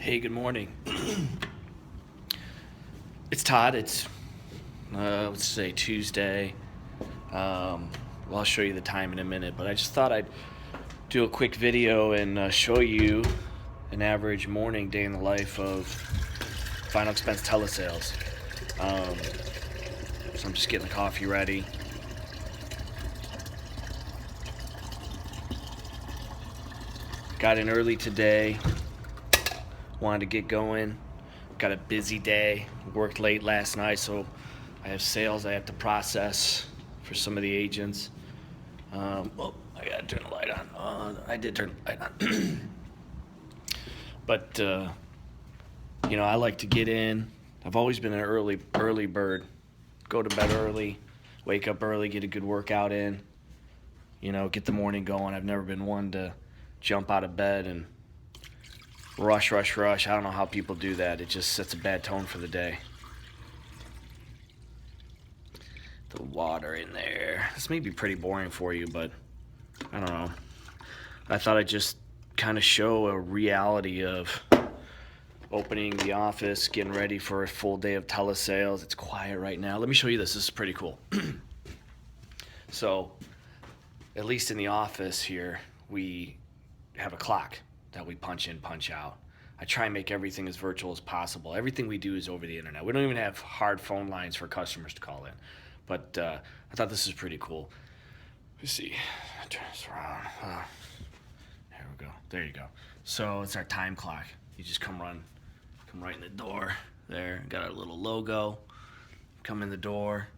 Hey, good morning. It's Todd. It's let's say Tuesday. Well, I'll show you the time in a minute, but I just thought I'd do a quick video and show you an average morning day in the life of final expense telesales. Um, so I'm just getting the coffee ready. Got in early today. Wanted to get going. Got a busy day. Worked late last night, so I have sales I have to process for some of the agents. I gotta turn the light on. I did turn the light on. But I like to get in. I've always been an early bird. Go to bed early, wake up early, get a good workout in. Get the morning going. I've never been one to jump out of bed and rush. I don't know how people do that. It just sets a bad tone for the day. The water in there. This may be pretty boring for you, but I don't know. I thought I'd just kind of show a reality of opening the office, getting ready for a full day of telesales. It's quiet right now. Let me show you this. This is pretty cool. So, at least in the office here, we have a clock that we punch in, punch out. I try and make everything as virtual as possible. Everything we do is over the internet. We don't even have hard phone lines for customers to call in. But I thought this is pretty cool. Let's see. Turn this around. There we go. There you go. So it's our time clock. You just come right in the door. There, got our little logo. Come in the door,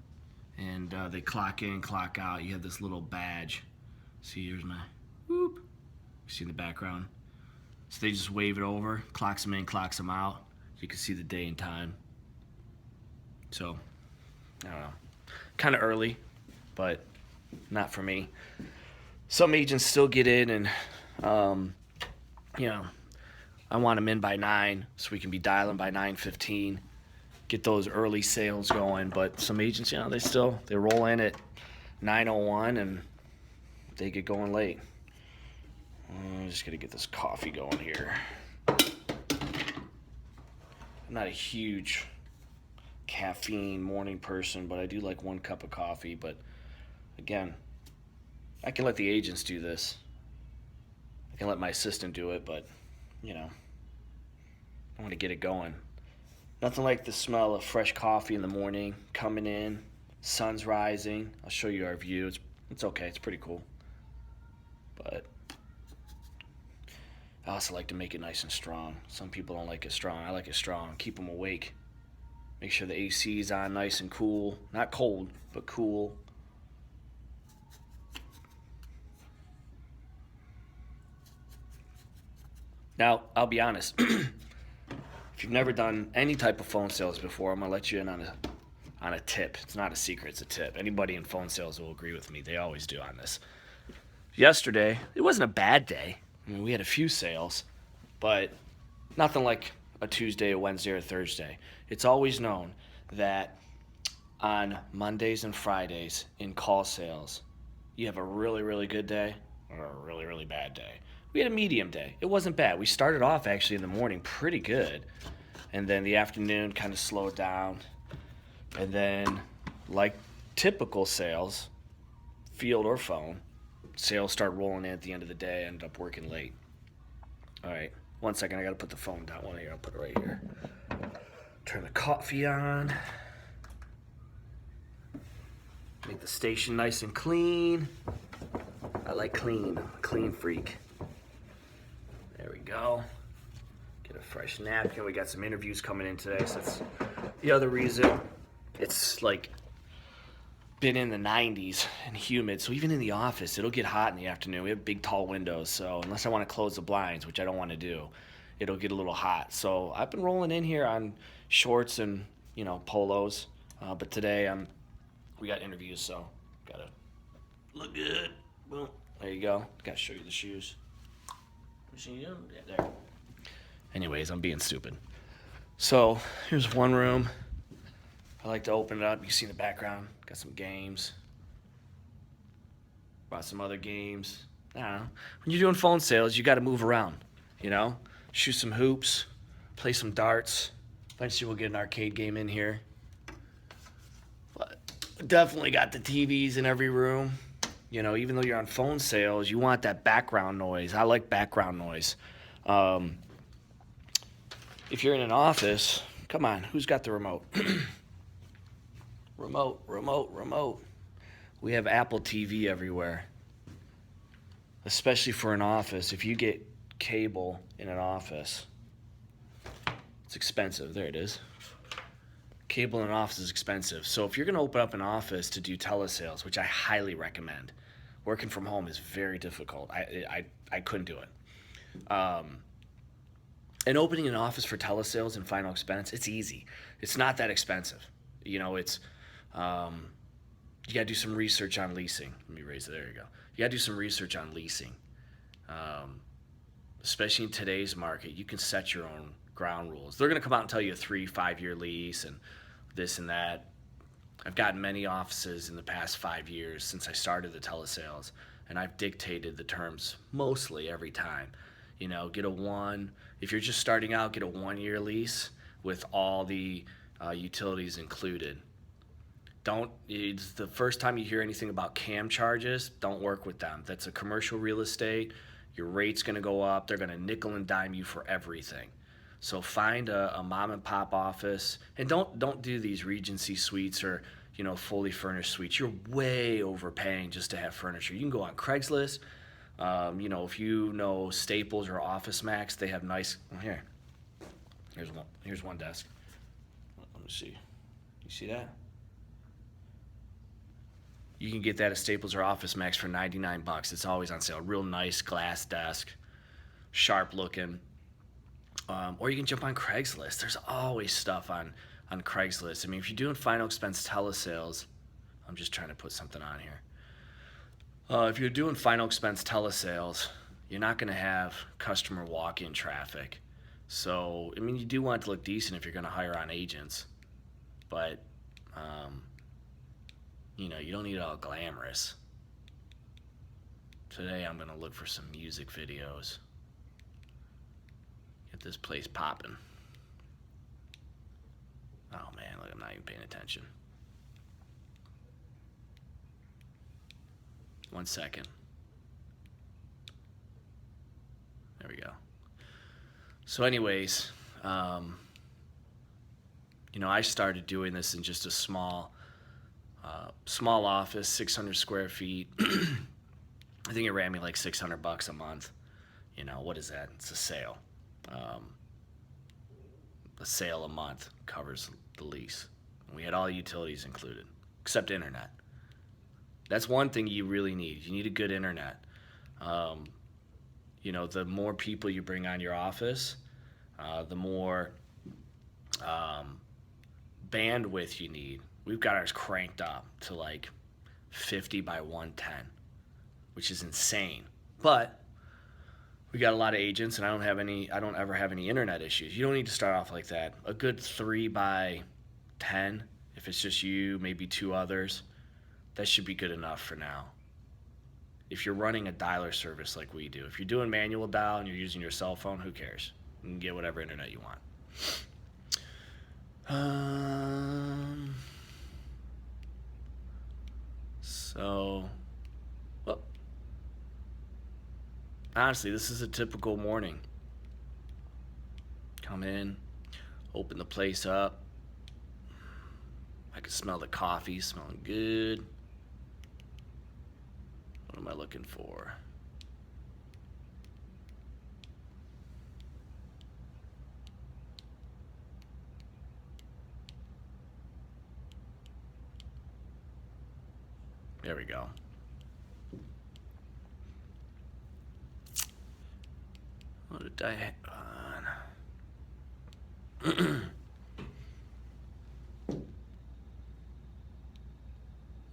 and they clock in, clock out. You have this little badge. See, here's my whoop. See in the background. So they just wave it over, clocks them in, clocks them out. You can see the day and time. So, I don't know. Kind of early, but not for me. Some agents still get in and, I want them in by 9 so we can be dialing by 9:15. Get those early sales going. But some agents, they roll in at 9:01 and they get going late. I'm just gonna get this coffee going here. I'm not a huge caffeine morning person, but I do like 1 cup of coffee. But again, I can let the agents do this. I can let my assistant do it, but I want to get it going. Nothing like the smell of fresh coffee in the morning, coming in, sun's rising. I'll show you our view. It's okay. It's pretty cool. But I also like to make it nice and strong. Some people don't like it strong. I like it strong. Keep them awake. Make sure the AC is on nice and cool. Not cold, but cool. Now, I'll be honest. If you've never done any type of phone sales before, I'm going to let you in on a tip. It's not a secret. It's a tip. Anybody in phone sales will agree with me. They always do on this. Yesterday, it wasn't a bad day. I mean, we had a few sales, but nothing like a Tuesday, a Wednesday, or a Thursday. It's always known that on Mondays and Fridays in call sales, you have a really, really good day or a really, really bad day. We had a medium day. It wasn't bad. We started off actually in the morning pretty good, and then the afternoon kind of slowed down. And then, like typical sales, field or phone, sales start rolling in at the end of the day. I ended up working late. All right, 1 second. I got to put the phone down. One here. I'll put it right here. Turn the coffee on. Make the station nice and clean. I like clean. I'm a clean freak. There we go. Get a fresh napkin. We got some interviews coming in today, so that's the other reason. It's like been in the 90s and humid, so even in the office, it'll get hot in the afternoon. We have big, tall windows, so unless I want to close the blinds, which I don't want to do, it'll get a little hot. So I've been rolling in here on shorts and polos, but today we got interviews, so gotta look good. Boom. There you go. Gotta show you the shoes. Yeah, there. Anyways, I'm being stupid. So here's one room. I like to open it up. You can see in the background, got some games. Brought some other games. I don't know. When you're doing phone sales, you got to move around, shoot some hoops, play some darts. Eventually we'll get an arcade game in here. But definitely got the TVs in every room. You know, even though you're on phone sales, you want that background noise. I like background noise. If you're in an office, come on, who's got the remote? Remote. We have Apple TV everywhere. Especially for an office. If you get cable in an office, it's expensive. There it is. Cable in an office is expensive. So if you're going to open up an office to do telesales, which I highly recommend, working from home is very difficult. I couldn't do it. And opening an office for telesales and final expense, it's easy. It's not that expensive. You know, it's you got to do some research on leasing. Let me raise it. There you go. You got to do some research on leasing. Especially in today's market, you can set your own ground rules. They're going to come out and tell you a 3-5 year lease and this and that. I've gotten many offices in the past 5 years since I started the telesales, and I've dictated the terms mostly every time. You know, if you're just starting out, get a 1-year lease with all the utilities included. It's the first time you hear anything about CAM charges, don't work with them. That's a commercial real estate. Your rate's going to go up. They're going to nickel and dime you for everything. So find a mom and pop office, and don't do these Regency suites or, you know, fully furnished suites. You're way overpaying just to have furniture. You can go on Craigslist. You know, if you know Staples or Office Max, they have nice. Here's one desk. Let me see. You see that? You can get that at Staples or Office Max for $99. It's always on sale. Real nice glass desk, sharp looking. Or you can jump on Craigslist. There's always stuff on Craigslist. I mean, if you're doing final expense telesales, I'm just trying to put something on here. If you're doing final expense telesales, you're not going to have customer walk-in traffic. So, I mean, you do want it to look decent if you're going to hire on agents. But, you know, you don't need it all glamorous. Today I'm going to look for some music videos. Get this place popping. Oh man, look, I'm not even paying attention. 1 second. There we go. So anyways, you know, I started doing this in just a small office, 600 square feet. I think it ran me like $600 a month. You know, what is that? It's a sale. A sale a month covers the lease. We had all the utilities included, except internet. That's one thing you really need. You need a good internet. You know, the more people you bring on your office, the more bandwidth you need. We've got ours cranked up to like 50 by 110, which is insane. But we got a lot of agents, and I don't ever have any internet issues. You don't need to start off like that. A good 3 by 10, if it's just you, maybe 2 others, that should be good enough for now. If you're running a dialer service like we do, if you're doing manual dial and you're using your cell phone, who cares? You can get whatever internet you want. Well, honestly, this is a typical morning. Come in, open the place up. I can smell the coffee, smelling good. What am I looking for? There we go. What did I hit on?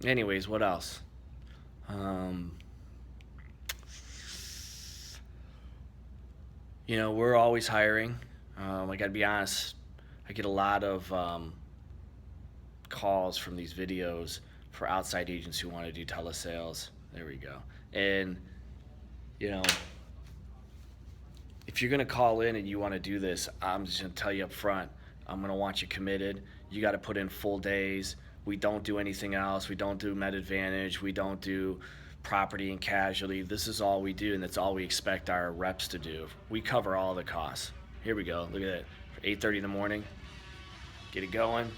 Anyways, what else? You know, we're always hiring. I gotta be honest, I get a lot of calls from these videos for outside agents who want to do telesales. There we go. And, you know, if you're gonna call in and you want to do this, I'm just gonna tell you up front. I'm gonna want you committed. You got to put in full days. We don't do anything else. We don't do Med Advantage. We don't do property and casualty. This is all we do, and that's all we expect our reps to do. We cover all the costs. Here we go. Look at that. 8:30 in the morning. Get it going.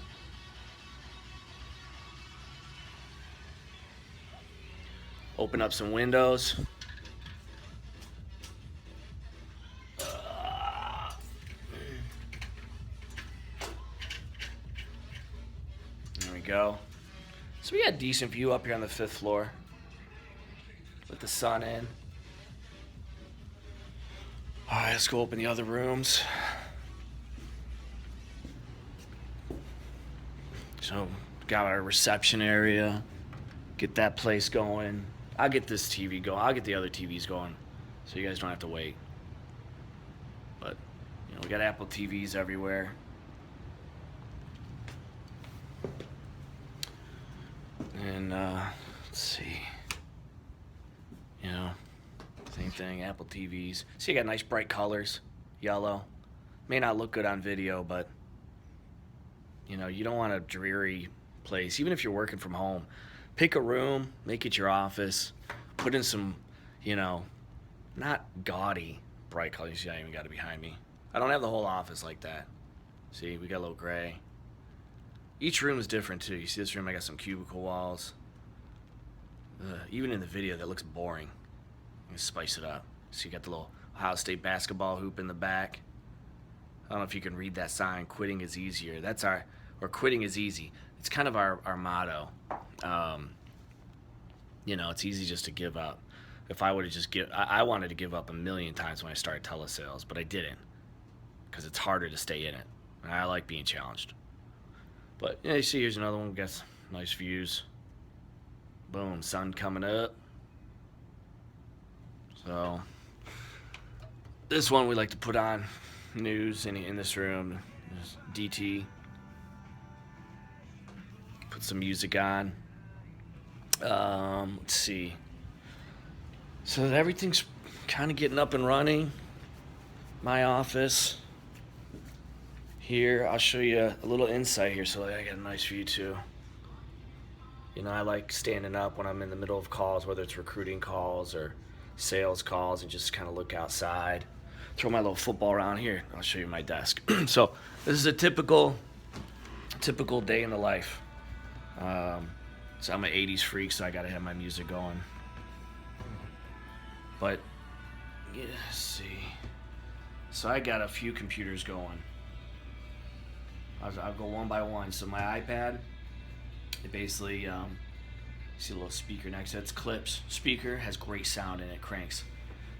Open up some windows. There we go. So we got a decent view up here on the 5th floor with the sun in. All right, let's go open the other rooms. So got our reception area. Get that place going. I'll get this TV going. I'll get the other TVs going so you guys don't have to wait. But, we got Apple TVs everywhere. And, let's see. Same thing, Apple TVs. See, you got nice bright colors. Yellow. May not look good on video, but, you don't want a dreary place. Even if you're working from home, pick a room, make it your office, put in some, not gaudy bright colors. See, I even got it behind me. I don't have the whole office like that. See, we got a little gray. Each room is different too. You see this room, I got some cubicle walls. Even in the video, that looks boring. I'm gonna spice it up. So you got the little Ohio State basketball hoop in the back. I don't know if you can read that sign, quitting is easier. Quitting is easy. It's kind of our motto. It's easy just to give up. If I would have I wanted to give up a million times when I started telesales, but I didn't, because it's harder to stay in it. And I like being challenged. But you see, here's another one. We got nice views. Boom, sun coming up. So this one we like to put on news in this room. There's DT. Put some music on. Let's see. So everything's kind of getting up and running. My office. Here, I'll show you a little insight here so I get a nice view too. I like standing up when I'm in the middle of calls, whether it's recruiting calls or sales calls, and just kind of look outside. Throw my little football around here. I'll show you my desk. So this is a typical day in the life. So I'm an 80s freak, so I gotta have my music going. But, let's see. So I got a few computers going. I'll go one by one. So my iPad, it basically, you see a little speaker next to it. It's Clips speaker, has great sound and it cranks.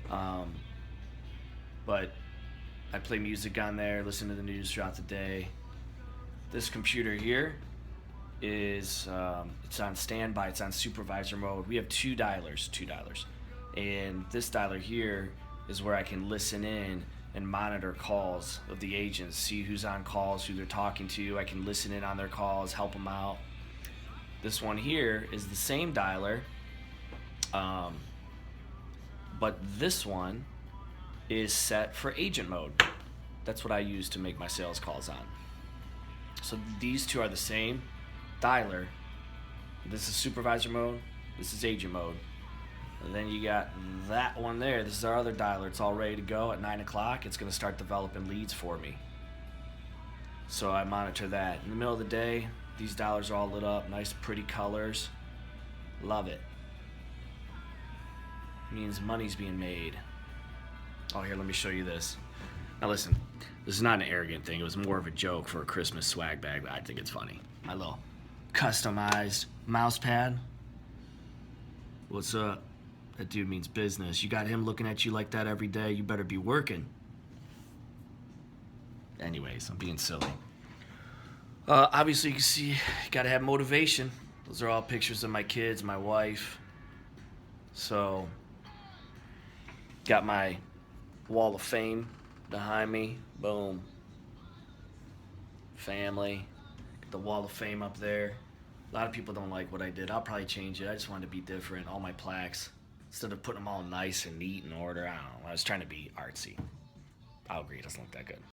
But I play music on there, listen to the news throughout the day. This computer here is, it's on standby, it's on supervisor mode. We have two dialers. And this dialer here is where I can listen in and monitor calls of the agents, see who's on calls, who they're talking to. I can listen in on their calls, help them out. This one here is the same dialer, but this one is set for agent mode. That's what I use to make my sales calls on. So these two are the same dialer. This is supervisor mode, this is agent mode. And then you got that one there. This is our other dialer. It's all ready to go at 9 o'clock. It's gonna start developing leads for me. So I monitor that. In the middle of the day, these dialers are all lit up, nice pretty colors. Love it. Means money's being made. Oh, here, let me show you this. Now listen, this is not an arrogant thing. It was more of a joke for a Christmas swag bag, but I think it's funny. My little customized mouse pad. What's up? That dude means business. You got him looking at you like that every day, you better be working. Anyways, I'm being silly. Obviously, you can see, you gotta have motivation. Those are all pictures of my kids, my wife. So, got my wall of fame behind me. Boom. Family. Got the wall of fame up there. A lot of people don't like what I did. I'll probably change it. I just wanted to be different. All my plaques, instead of putting them all nice and neat in order, I don't know. I was trying to be artsy. I'll agree. It doesn't look that good.